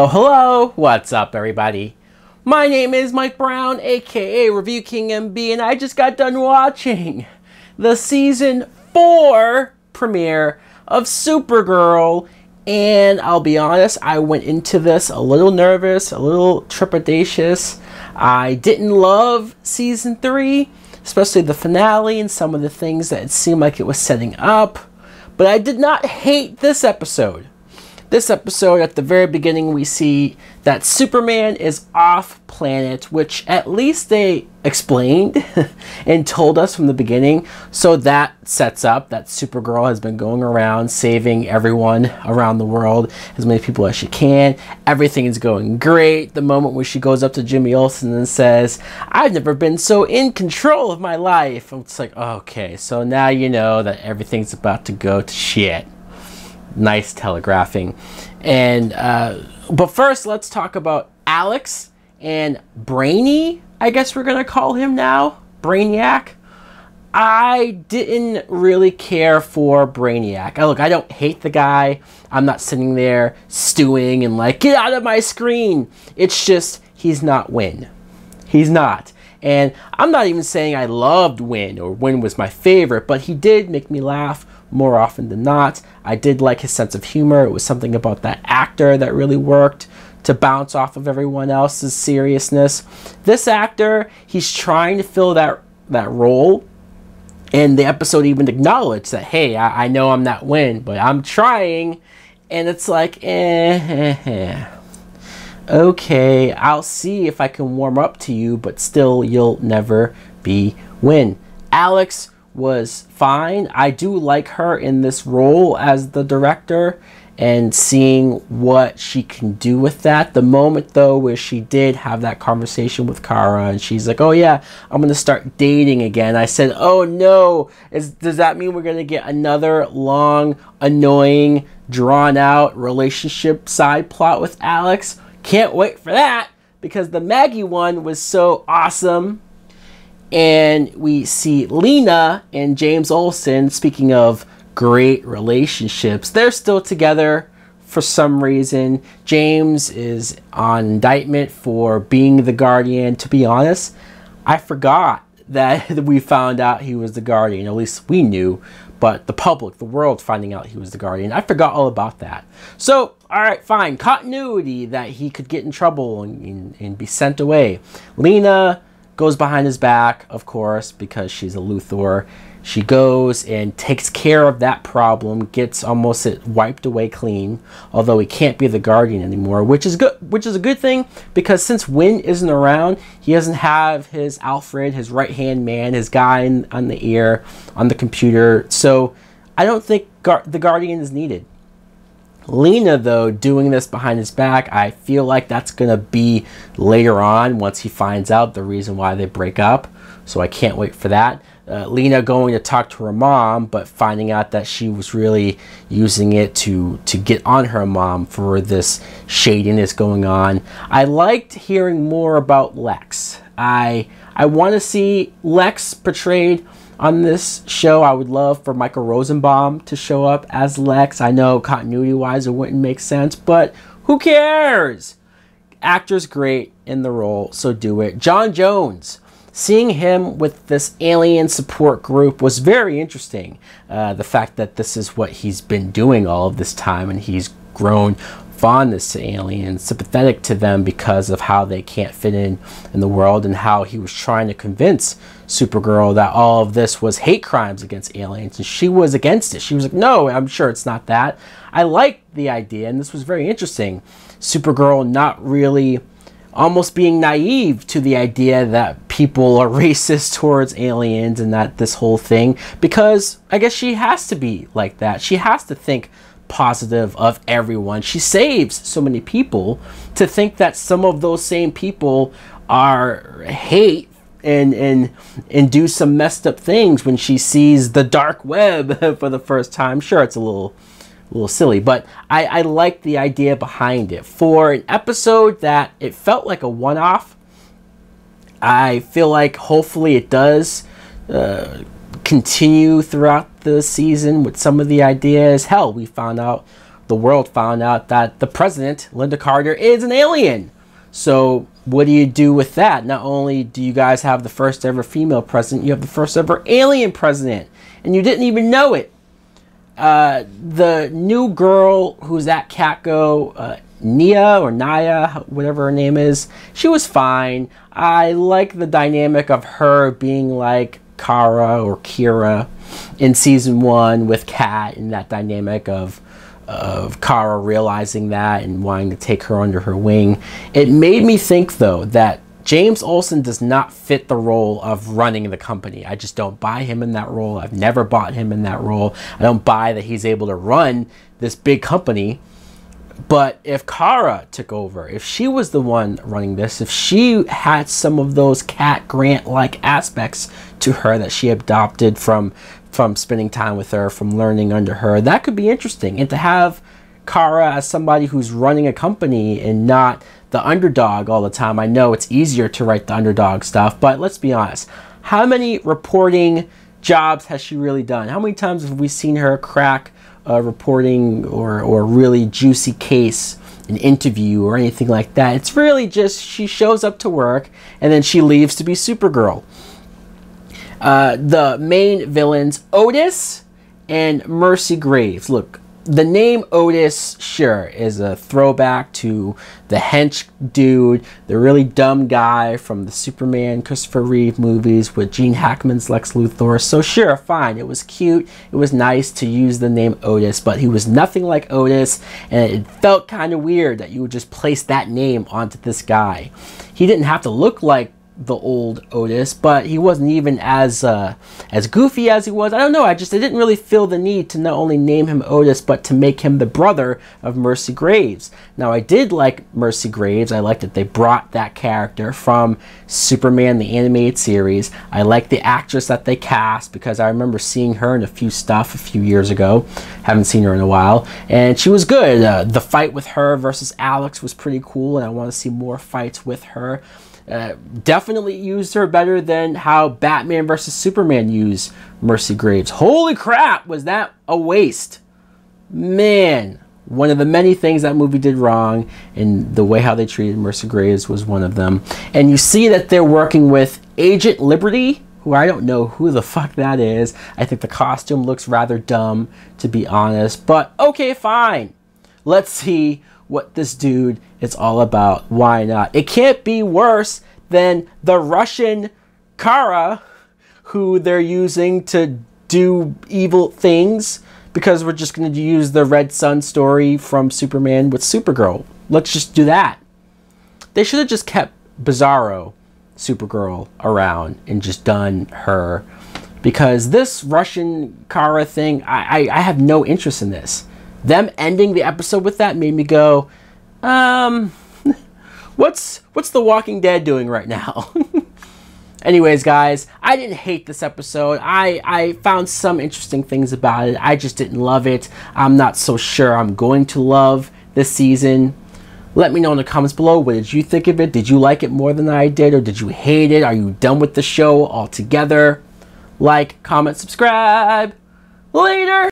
Hello, hello! What's up, everybody? My name is Mike Brown, aka ReviewKingMB, and I just got done watching the Season 4 premiere of Supergirl. And I'll be honest, I went into this a little nervous, a little trepidatious. I didn't love Season 3, especially the finale and some of the things that it seemed like it was setting up. But I did not hate this episode. This episode, at the very beginning, we see that Superman is off planet, which at least they explained and told us from the beginning. So that sets up that Supergirl has been going around saving everyone around the world, as many people as she can. Everything is going great. The moment where she goes up to Jimmy Olsen and says, "I've never been so in control of my life." It's like, okay, so now you know that everything's about to go to shit. Nice telegraphing. And but first, let's talk about Alex and Brainy, I guess we're gonna call him now, Brainiac. I didn't really care for Brainiac. Look, I don't hate the guy. I'm not sitting there stewing and like, get out of my screen. It's just, he's not Win. He's not. And I'm not even saying I loved Win or Win was my favorite, but he did make me laugh more often than not. I did like his sense of humor. It was something about that actor that really worked to bounce off of everyone else's seriousness. This actor, he's trying to fill that role. And the episode even acknowledged that, hey, I know I'm not Win, but I'm trying. And it's like, okay, I'll see if I can warm up to you, but still, you'll never be Win. Alex was fine. I do like her in this role as the director and seeing what she can do with that. The moment, though, where she did have that conversation with Kara and she's like, oh yeah, I'm going to start dating again. I said, oh no, does that mean we're going to get another long, annoying, drawn-out relationship side plot with Alex? Can't wait for that, because the Maggie one was so awesome. And we see Lena and James Olsen, speaking of great relationships, they're still together for some reason. James is on indictment for being the Guardian. To be honest, I forgot that we found out he was the Guardian. At least we knew, but the public, the world finding out he was the Guardian, I forgot all about that. So, alright, fine. Continuity, that he could get in trouble and be sent away. Lena goes behind his back, of course, because she's a Luthor. She goes and takes care of that problem, gets almost it wiped away clean, although he can't be the Guardian anymore, which is good, which is a good thing, because since Win isn't around, he doesn't have his Alfred, his right-hand man, his guy on the ear, on the computer, so I don't think the Guardian is needed. Lena, though, doing this behind his back, I feel like that's going to be later on once he finds out the reason why they break up. So I can't wait for that. Lena going to talk to her mom, but finding out that she was really using it to get on her mom for this shadiness going on. I liked hearing more about Lex. I want to see Lex portrayed on this show. I would love for Michael Rosenbaum to show up as Lex. I know continuity-wise it wouldn't make sense, but who cares? Actor's great in the role, so do it. John Jones, seeing him with this alien support group was very interesting. The fact that this is what he's been doing all of this time, and he's grown fondness to aliens, sympathetic to them because of how they can't fit in the world, and how he was trying to convince Supergirl that all of this was hate crimes against aliens, and she was against it. She was like, no, I'm sure it's not that. I liked the idea, and this was very interesting. Supergirl not really, almost being naive to the idea that people are racist towards aliens and that this whole thing, because I guess she has to be like that. She has to think positive of everyone. She saves so many people. To think that some of those same people are hate and do some messed up things when she sees the dark web for the first time. Sure, it's a little silly, but I like the idea behind it. For an episode that it felt like a one-off, I feel like hopefully it does continue throughout the season with some of the ideas. Hell, we found out the world found out that the president, Linda Carter, is an alien. So what do you do with that? Not only do you guys have the first ever female president, you have the first ever alien president, and you didn't even know it. The new girl who's at Catgo, Nia or Naya, whatever her name is, she was fine. I like the dynamic of her being like Kara or Kira in season 1 with Kat, and that dynamic of Kara realizing that and wanting to take her under her wing. It made me think, though, that James Olsen does not fit the role of running the company. I just don't buy him in that role. I've never bought him in that role. I don't buy that he's able to run this big company. But if Kara took over, if she was the one running this, if she had some of those Cat Grant-like aspects to her that she adopted from spending time with her, from learning under her, that could be interesting. And to have Kara as somebody who's running a company and not the underdog all the time. I know it's easier to write the underdog stuff, but let's be honest. How many reporting jobs has she really done? How many times have we seen her crack reporting or really juicy case, an interview or anything like that? It's really just she shows up to work and then she leaves to be Supergirl. The main villains, Otis and Mercy Graves. Look, the name Otis, sure, is a throwback to the hench dude, the really dumb guy from the Superman Christopher Reeve movies with Gene Hackman's Lex Luthor. So sure, fine, it was cute, it was nice to use the name Otis, but he was nothing like Otis, and it felt kind of weird that you would just place that name onto this guy. He didn't have to look like the old Otis, but he wasn't even as goofy as he was. I don't know, I didn't really feel the need to not only name him Otis, but to make him the brother of Mercy Graves. Now, I did like Mercy Graves. I liked that they brought that character from Superman, the animated series. I like the actress that they cast, because I remember seeing her in a few stuff a few years ago. Haven't seen her in a while, and she was good. The fight with her versus Alex was pretty cool, and I want to see more fights with her. Definitely used her better than how Batman vs. Superman used Mercy Graves. Holy crap, was that a waste? Man, one of the many things that movie did wrong, and the way how they treated Mercy Graves was one of them. And you see that they're working with Agent Liberty, who I don't know who the fuck that is. I think the costume looks rather dumb, to be honest, but okay, fine. Let's see what this dude is all about. Why not? It can't be worse than the Russian Kara, who they're using to do evil things, because we're just going to use the Red Sun story from Superman with Supergirl. Let's just do that. They should have just kept Bizarro Supergirl around and just done her, because this Russian Kara thing, I have no interest in this. Them ending the episode with that made me go, what's The Walking Dead doing right now? Anyways, guys, I didn't hate this episode. I found some interesting things about it. I just didn't love it. I'm not so sure I'm going to love this season. Let me know in the comments below. What did you think of it? Did you like it more than I did, or did you hate it? Are you done with the show altogether? Like, comment, subscribe. Later!